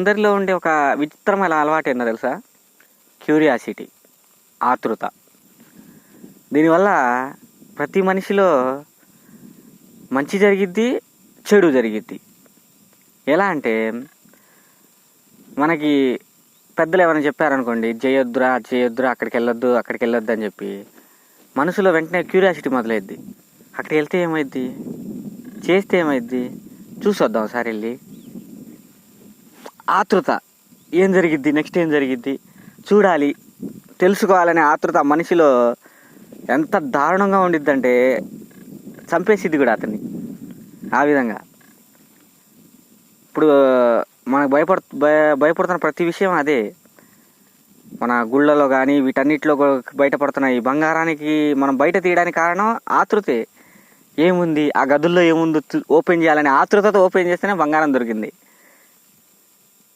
అందరిలో ఉండే ఒక విచిత్రమైన అలవాటు ఏందో తెలుసా? క్యూరియాసిటీ, ఆతృత. దీనివల్ల ప్రతి మనిషిలో మంచి జరిగిద్ది, చెడు జరిగిద్ది. ఎలా అంటే, మనకి పెద్దలు ఏమైనా చెప్పారనుకోండి, చేయొద్దురా చేయొద్దురా, అక్కడికి వెళ్ళొద్దు అని చెప్పి మనసులో వెంటనే క్యూరియాసిటీ మొదలైద్ది. అక్కడికి వెళ్తే ఏమైద్ది, చేస్తే ఏమైద్ది, చూసొద్దాం ఒకసారి వెళ్ళి. ఆతృత, ఏం జరిగిద్ది, నెక్స్ట్ ఏం జరిగిద్ది చూడాలి, తెలుసుకోవాలనే ఆతృత మనిషిలో ఎంత దారుణంగా ఉండిద్దంటే చంపేసిద్ది కూడా అతన్ని. ఆ విధంగా ఇప్పుడు మనకు భయపడుతున్న ప్రతి విషయం అదే. మన గుళ్ళలో కానీ వీటన్నిటిలో బయటపడుతున్న ఈ బంగారానికి మనం బయట తీయడానికి కారణం ఆతృతే. ఏముంది ఆ గదుల్లో, ఏముంది ఓపెన్ చేయాలనే ఆతృతతో ఓపెన్ చేస్తేనే బంగారం దొరికింది.